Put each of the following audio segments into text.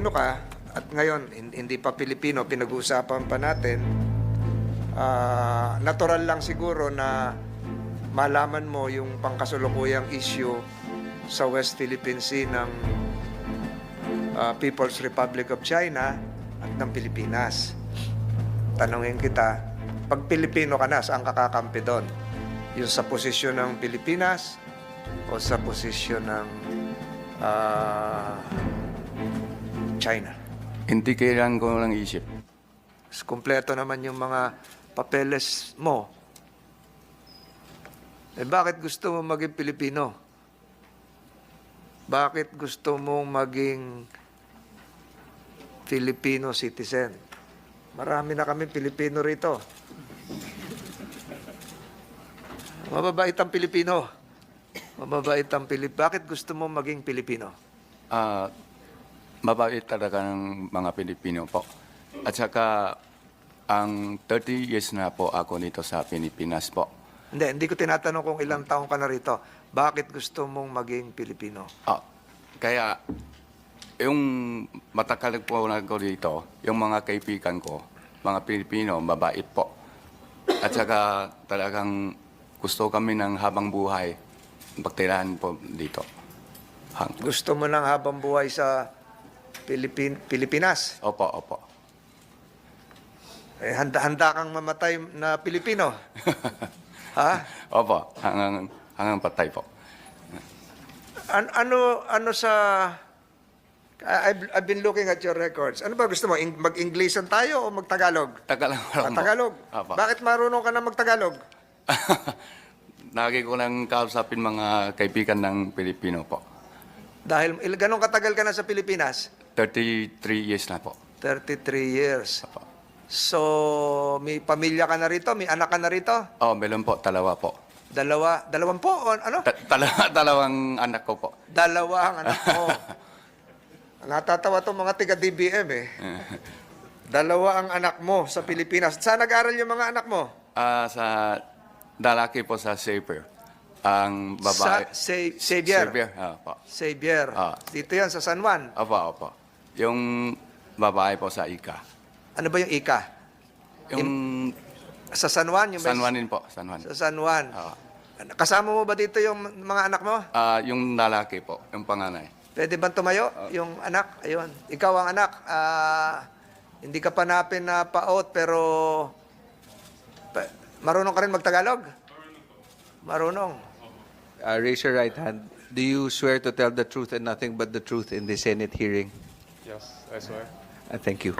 Pilipino ka at ngayon hindi pa Pilipino, pinag-uusapan pa natin, natural lang siguro na malaman mo yung pangkasalukuyang issue sa West Philippine Sea ng People's Republic of China at ng Pilipinas. Tanungin kita, pag Pilipino ka na, saan ka kakampi doon? Yung sa posisyon ng Pilipinas o sa posisyon ng China? Hindi kailangan ko lang isip. Kumpleto naman yung mga papeles mo. Bakit gusto mo maging Pilipino? Bakit gusto mong maging Filipino citizen? Marami na kami Pilipino rito. Mababait ang Pilipino. Mababait ang Pilipino. Bakit gusto mo maging Pilipino? Mabait talaga ng mga Pilipino po. At saka, ang 30 years na po ako dito sa Pilipinas po. Hindi ko tinatanong kung ilang taong ka na rito. Bakit gusto mong maging Pilipino? Kaya, yung matagal po na ko dito, yung mga kaibigan ko, mga Pilipino, mabait po. At saka talagang gusto kami ng habang buhay, pagtirahan po dito. Gusto mo ng habang buhay sa Pilipinas? Opo. Handa kang mamatay na Pilipino? Ha? Opo, hanggang patay po. Ano sa... I've been looking at your records. Ano ba gusto mo? Mag-Inglesan tayo o mag-Tagalog? Tagalog lang po. Tagalog? Opo. Bakit marunong ka na mag-Tagalog? Lagi ko lang kausapin mga kaibigan ng Pilipino po. Dahil ganun katagal ka na sa Pilipinas? 33 years na po. 33 years. Opo. So, may pamilya ka na rito? May anak ka na rito? Meron po, dalawa po. Dalawang po? O ano? Dalawang anak ko po. Dalawa ang anak mo. Natatawa itong mga tiga-DBM eh. Dalawa ang anak mo sa Pilipinas. Saan nag-aral yung mga anak mo? Sa lalaki po sa Xavier. Ang babae. Xavier. Opo. Xavier. Dito yan sa San Juan. Opo. Yung babae po sa Ika. Ano ba yung Ika? Yung Sa San Juan? Yung San Juan din po. San Juan. Sa San Juan. Oo. Kasama mo ba dito yung mga anak mo? Yung lalaki po, yung panganay. Pwede bang tumayo yung anak? Ayun. Ikaw ang anak. Hindi ka pa pinapaot pero marunong ka rin magtagalog? Marunong. Raise your right hand. Do you swear to tell the truth and nothing but the truth in the Senate hearing? Yes, I swear. Thank you.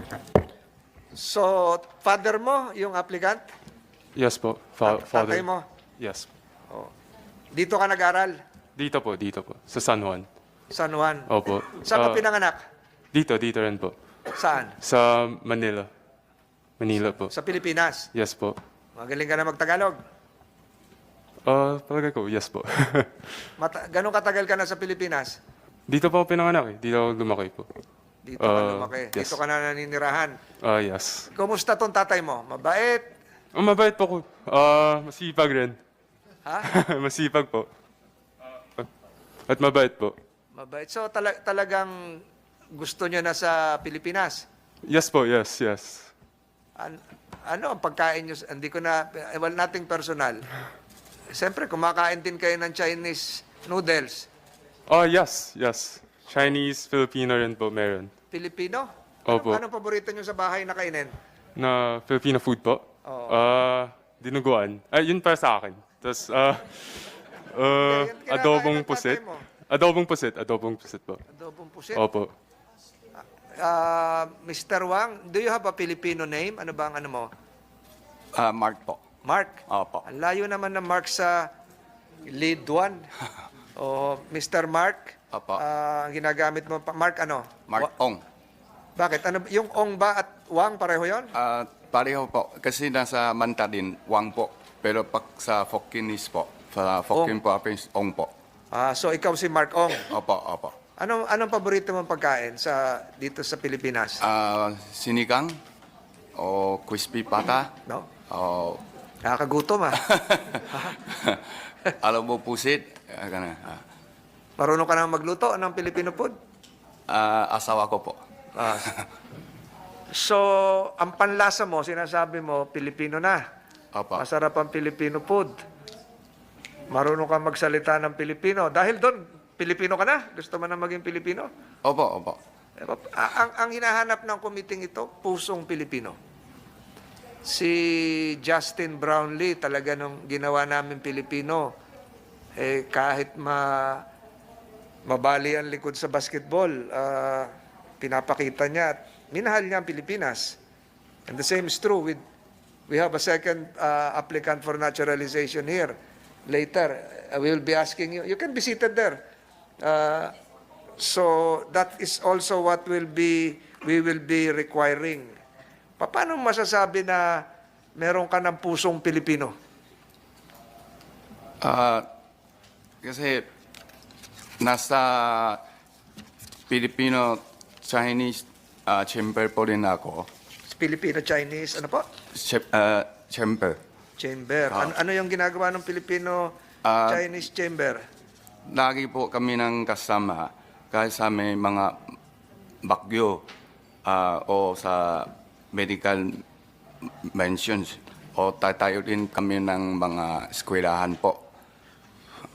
So, father mo yung applicant? Yes po, Tatay father. mo? Yes. Dito ka nag-aral? Dito po, sa San Juan. San Juan? Opo. Saan ka pinanganak? Dito rin po. Saan? Sa Manila. Manila po. Sa Pilipinas? Yes po. Magaling ka na magtagalog? Palagay ko, yes po. Ganong katagal ka na sa Pilipinas? Dito po ako pinanganak eh. Dito ako lumaki po. Dito ka lumaki. Yes. Dito ka na naninirahan. Yes. Kumusta tong tatay mo? Mabait? Mabait po ko. Masipag rin. Ha? Masipag po. At mabait po. Mabait. So talagang gusto niyo na sa Pilipinas? Yes po, yes. Ano ang pagkain niyo? Hindi ko na, wala nating personal. Siyempre, kumakain din kayo ng Chinese noodles. Yes. Chinese, Filipino rin po meron. Filipino? Opo. Anong paborito niyo sa bahay na kainin? Na Filipino food po? Oo. Dinuguan. Yun para sa akin. Tapos, Yan kinakain adobong ng tatay pusit. mo. Adobong pusit po. Adobong pusit? Opo. Mr. Wang, do you have a Filipino name? Ano ba ang ano mo? Mark po. Mark? Opo. Ang layo naman ng Mark sa lead one. Mr. Mark? Opo. Ang ginagamit mo, Mark ano? Mark Ong. Bakit? Ano, yung Ong ba at Wang, pareho yon? Pareho po. Kasi nasa Manta din, Wang po. Pero pag sa Fokkinis po, sa Fokkin province, Ong po. So ikaw si Mark Ong. Opo. Anong paborito mong pagkain dito sa Pilipinas? Sinigang o crispy pata No? o Nakakagutom ah. alam mo pusit. Marunong ka na magluto ng Filipino food? Asawa ko po. So, ang panlasa mo, sinasabi mo, Pilipino na. Opo. Masarap ang Filipino food. Marunong ka magsalita ng Pilipino. Dahil doon, Pilipino ka na? Gusto mo na maging Pilipino? Opo, opo. Ang hinahanap ng committee ito, pusong Pilipino. Si Justin Brownlee, talaga nung ginawa namin Pilipino, kahit mabali ang likod sa basketball, pinapakita niya at minahal niya ang Pilipinas. And the same is true with, we have a second applicant for naturalization here. Later, we will be asking you, you can be seated there. So that is also what we will be requiring. Paano masasabi na meron ka ng pusong Pilipino? Kasi nasa Filipino-Chinese chamber po rin ako. Filipino-Chinese, ano po? Chamber. Chamber. Ano yung ginagawa ng Filipino-Chinese Chamber? Lagi po kami ng kasama kahit sa may mga bagyo o sa medical mentions o tatayo din kami ng mga eskwelahan po.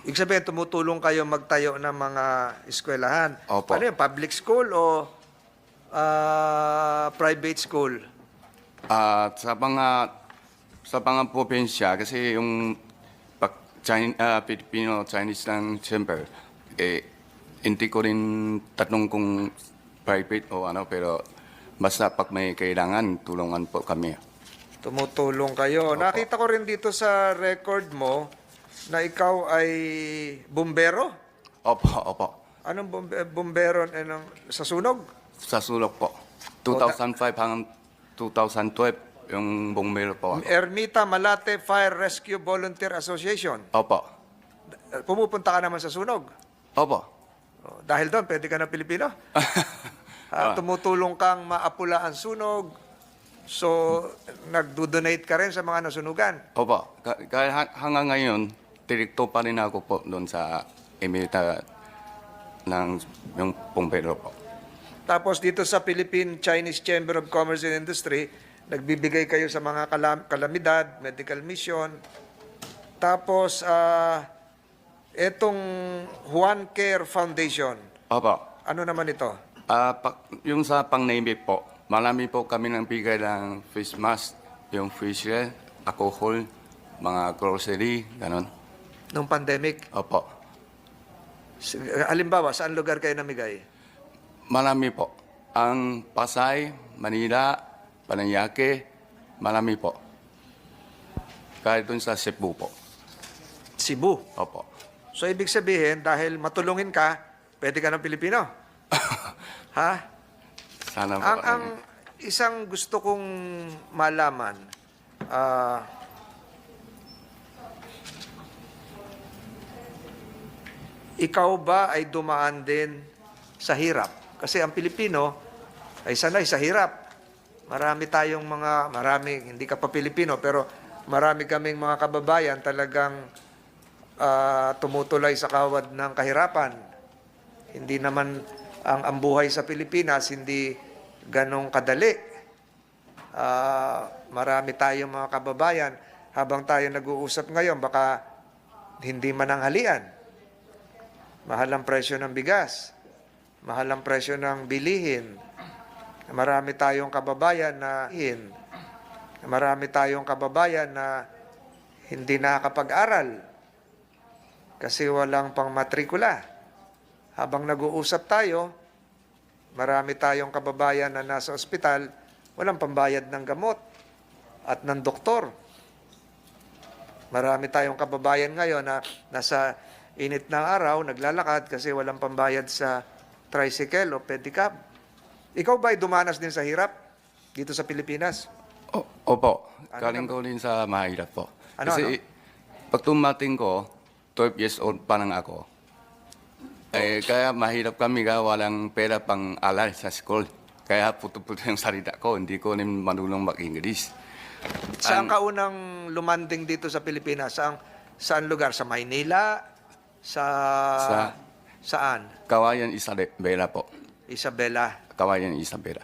Ibig sabihin, tumutulong kayo magtayo ng mga eskwelahan. Opo. Ano yun, public school o private school? Sa mga probinsya kasi yung Filipino-Chinese lang chamber, hindi ko rin tatanong kung private o ano, pero basta pag may kailangan, tulungan po kami. Tumutulong kayo. Opo. Nakita ko rin dito sa record mo na ikaw ay bumbero. Opo, opo. Anong bumbero sa sunog? Sa sulok po. 2005 hanggang 2012, yung bumbero po ako. Ermita Malate Fire Rescue Volunteer Association. Opo. Pumupunta ka naman sa sunog. Opo. Dahil doon, pwede ka na Pilipino. Tumutulong kang maapula ang sunog. So, nagdo-donate ka rin sa mga nasunugan. Opo. Kaya hanggang ngayon, direkto pa rin ako po doon sa Emirata ng yung bumbero po. Tapos dito sa Philippine-Chinese Chamber of Commerce and Industry, nagbibigay kayo sa mga kalamidad, medical mission. Tapos, etong Juan Care Foundation, Opo. ano naman ito? Yung sa pang-name po, marami po kami nang bigay ng face mask, yung facial, alcohol, mga grocery, ganon. Nung pandemic? Opo. Halimbawa, saan lugar kayo namigay? Marami po. Ang Pasay, Manila, Paranaque, marami po. Kahit dun sa Cebu po. Cebu. Opo. So, ibig sabihin, dahil matulungin ka, pwede ka ng Pilipino. Ha? Sana po. Ang isang gusto kong malaman, ikaw ba ay dumaan din sa hirap? Kasi ang Pilipino ay sanay sa hirap. Marami, hindi ka pa Pilipino, pero marami kaming mga kababayan talagang tumutulay sa kawad ng kahirapan. Hindi naman ang buhay sa Pilipinas, hindi ganong kadali. Marami tayong mga kababayan, habang tayo nag-uusap ngayon, baka hindi mananghalian. Mahal ang presyo ng bigas. Mahal ang presyo ng bilihin. Marami tayong kababayan na hindi nakakapag-aral kasi walang pangmatrikula. Habang nag-uusap tayo, marami tayong kababayan na nasa ospital, walang pambayad ng gamot at ng doktor. Marami tayong kababayan ngayon na nasa init ng araw, naglalakad kasi walang pambayad sa tricycle o pedicab. Ikaw ba ay dumanas din sa hirap dito sa Pilipinas? Opo. Galing ko rin sa mahirap po. Ano? Kasi pag tumating ko, 12 years old pa lang ako. Kaya mahirap kami ka, walang pera pang alal sa school. Kaya puto-puto yung salita ko, hindi ko rin marunong mag-English. Saan ka unang lumanding dito sa Pilipinas? Saan lugar? Sa Maynila? Saan? Kawayan Isabela po. Isabela. Kawayan Isabela.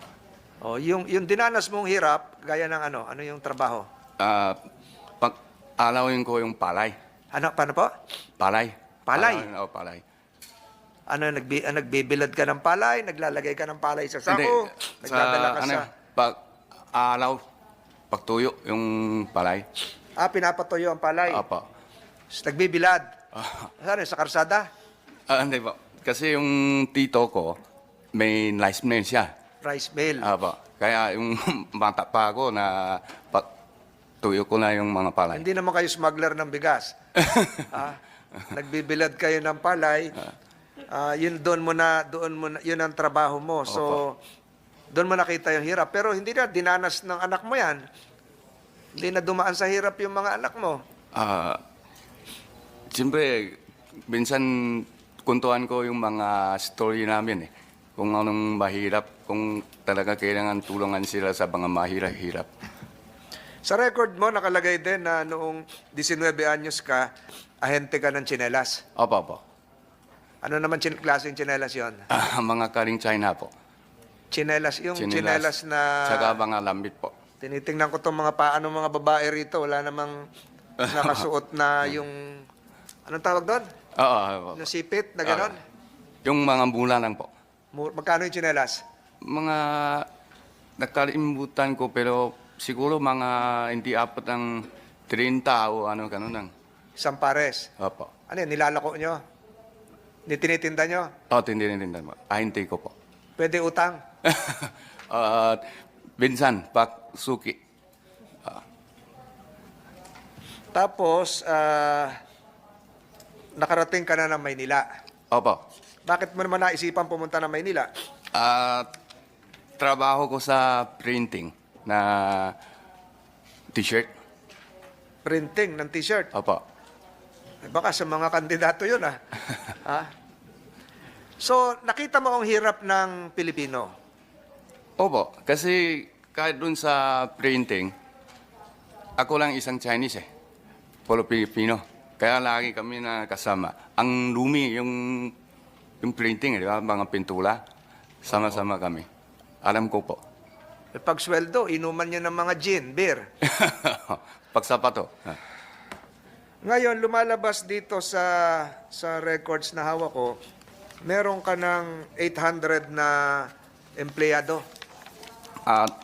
O, yung dinanas mong hirap, gaya ng ano yung trabaho? Alawin ko yung palay. Ano, paano po? Palay. Palay? Palay. Ano, nagbibilad ka ng palay, naglalagay ka ng palay sa sako, nagdadala ka sa... Pag alaw, pagtuyo yung palay. Pinapatuyo ang palay. Apa. Nagbibilad. Saan yun, sa karsada? Hindi po. Kasi yung tito ko, may nice man siya. Rice mill. Apa. Kaya yung bata pa ako na tuyo ko na yung mga palay. Hindi naman kayo smuggler ng bigas. Nagbibilad kayo ng palay. Doon mo na, yun ang trabaho mo. So, doon mo nakita yung hirap. Pero hindi na dinanas ng anak mo yan. Hindi na dumaan sa hirap yung mga anak mo. Siyempre, minsan kuntuan ko yung mga story namin eh. Kung anong mahirap, kung talaga kailangan tulungan sila sa mga mahirap-hirap. Sa record mo, nakalagay din na noong 19 anyos ka, ahente ka ng tsinelas. Opo. Ano naman klaseng tsinelas yon? Mga karing China po. Tsinelas, yung tsinelas na... Saka mga lambit po. Tinitingnan ko itong mga paano mga babae rito. Wala namang nakasuot na yung... Anong tawag doon? Oo. Yung sipit na gano'n? Yung mga mula lang po. Magkano yung tsinelas? Mga nakalimutan ko pero siguro mga hindi apat ng 30 o ano gano'n lang. Isang pares. Opo. Ano yun, nilalako nyo? Tinitinda nyo? Tindihan mo. Ahintay ko po. Pwede utang? Binsan, pak suki. Tapos, nakarating ka na ng Maynila. Opo. Bakit mo naman naisipan pumunta ng Maynila? Trabaho ko sa printing na t-shirt. Printing ng t-shirt. Opo. Baka sa mga kandidato yun, So, nakita mo ang hirap ng Pilipino. Opo. Kasi kahit dun sa printing, ako lang isang Chinese eh. Puro Pilipino. Kaya lagi kami na kasama. Ang lumi yung printing, di ba? Mga pintula. Sama-sama kami. Alam ko po. Pag sweldo, inuman niya ng mga gin, beer. Pagsapato. Ngayon, lumalabas dito sa records na hawak ko, meron ka ng 800 na empleyado.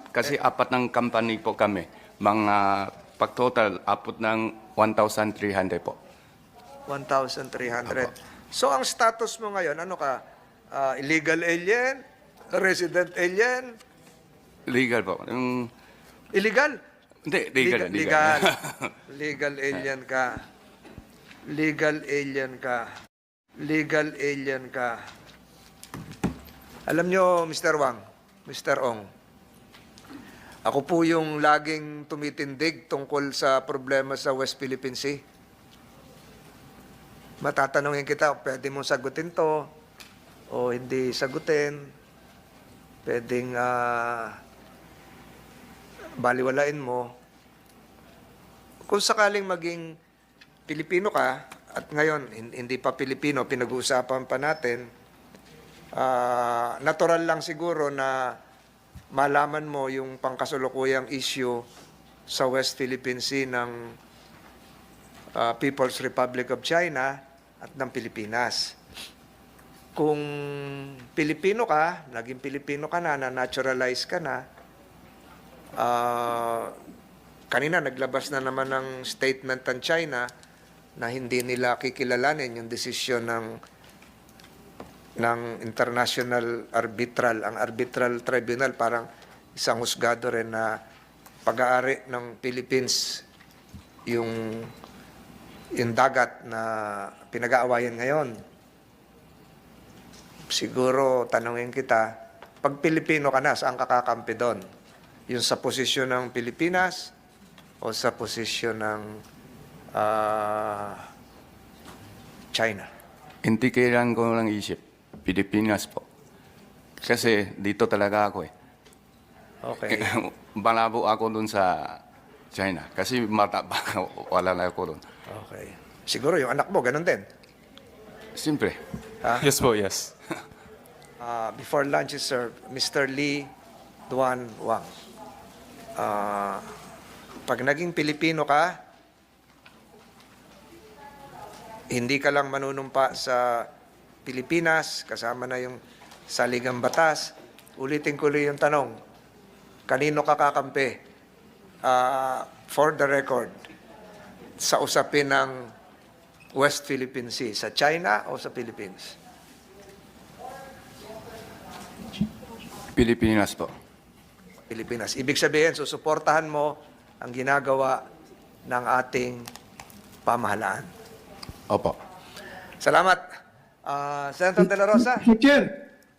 Kasi apat ng company po kami. Mga pag-total, apot ng 1,300 po. 1,300. So, ang status mo ngayon, ano ka? Illegal alien? Resident alien? Legal po. Illegal? Hindi, legal. Legal alien ka. Legal alien ka. Legal alien ka. Alam nyo, Mr. Wang, Mr. Ong, ako po yung laging tumitindig tungkol sa problema sa West Philippine Sea. Matatanungin kita, pwede mong sagutin to o hindi sagutin. Pwedeng baliwalain mo. Kung sakaling maging Pilipino ka, at ngayon hindi pa Pilipino, pinag-uusapan pa natin, natural lang siguro na malaman mo yung pangkasulukuyang issue sa West Philippine Sea ng People's Republic of China at ng Pilipinas. Kung Pilipino ka, naging Pilipino ka na naturalize ka na, kanina naglabas na naman ng statement ng China na hindi nila kikilalanin yung desisyon ng international arbitral. Ang arbitral tribunal parang isang husgado rin na pag-aari ng Philippines yung dagat na pinag-aawayan ngayon. Siguro, tanungin kita, pag Pilipino ka na, saan ka kakampi doon? Yung sa posisyon ng Pilipinas o sa posisyon ng China? Hindi kailangan ko lang isip. Pilipinas po. Kasi dito talaga ako eh. Okay. Malabo ako dun sa China. Kasi wala na ako dun. Okay. Siguro yung anak mo, ganun din. Siyempre. Ha? Yes po, yes. before lunch is served, Mr. Lee Duan Wang. Pag naging Pilipino ka, hindi ka lang manunumpa sa Pilipinas, kasama na yung saligang batas. Ulitin ko ulit yung tanong, kanino ka kakampi? For the record, sa usapin ng West Philippine Sea, sa China o sa Philippines? Pilipinas po. Pilipinas. Ibig sabihin, susuportahan mo ang ginagawa ng ating pamahalaan. Opo. Salamat. Senator De La Rosa? Mr. Chair,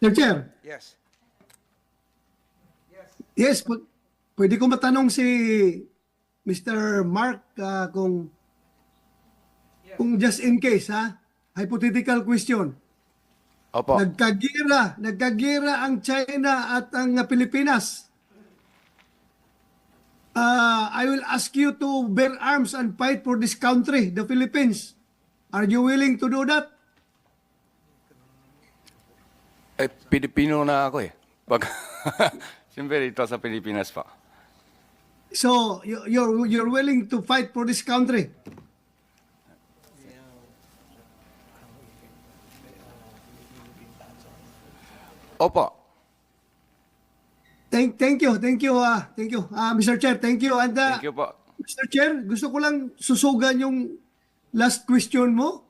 Mr. Chair, Yes. yes, pwede ko matanong si Mr. Mark kung just in case, hypothetical question. Opo. Nagkagira ang China at ang Pilipinas. I will ask you to bear arms and fight for this country, the Philippines. Are you willing to do that? Pilipino na ako eh. Pag siyempre dito sa Pilipinas pa. So you're willing to fight for this country? Opo. Thank you, Mr. Chair. Thank you. And Thank you po. Mr. Chair, gusto ko lang susugan yung last question mo.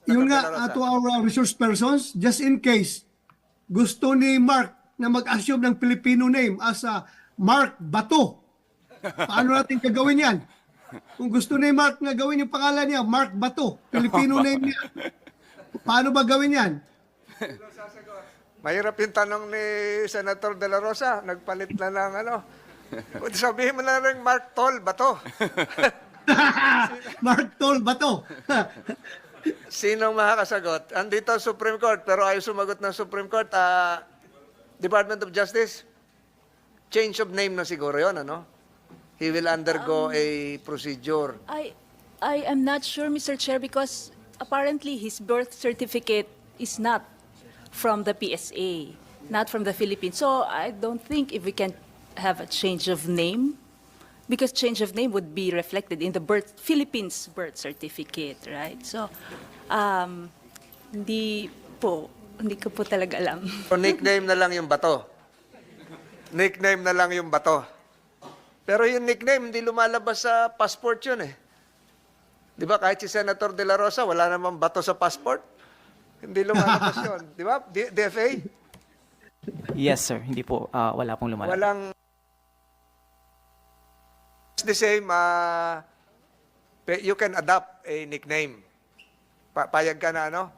Yung nga to our resource persons, just in case gusto ni Mark na mag-assume ng Filipino name as Mark Bato. Paano natin gagawin yan? Kung gusto ni Mark na gawin yung pangalan niya, Mark Bato, Filipino name niya. Paano ba gawin yan? Mahirap yung tanong ni Senator De La Rosa. Nagpalit na ng ano. Sabihin mo na rin, Mark Tol, bato. Mark Tol Bato. Sinong makakasagot? Andito ang Supreme Court, pero ayaw sumagot ng Supreme Court. Department of Justice, change of name na siguro yun, ano? He will undergo a procedure. I am not sure, Mr. Chair, because apparently his birth certificate is not from the PSA, not from the Philippines. So I don't think if we can have a change of name, because change of name would be reflected in the Philippines birth certificate, right? So, hindi ko po talaga alam. So nickname na lang yung bato. Nickname na lang yung bato. Pero yung nickname, hindi lumalabas sa passport yun eh. Di ba, kahit si Senator De La Rosa, wala namang bato sa passport. Hindi lumalabas yun. Di ba, DFA? Yes, sir. Hindi po, wala pong lumalabas. Walang... It's the same, you can adopt a nickname. Payag ka na, ano?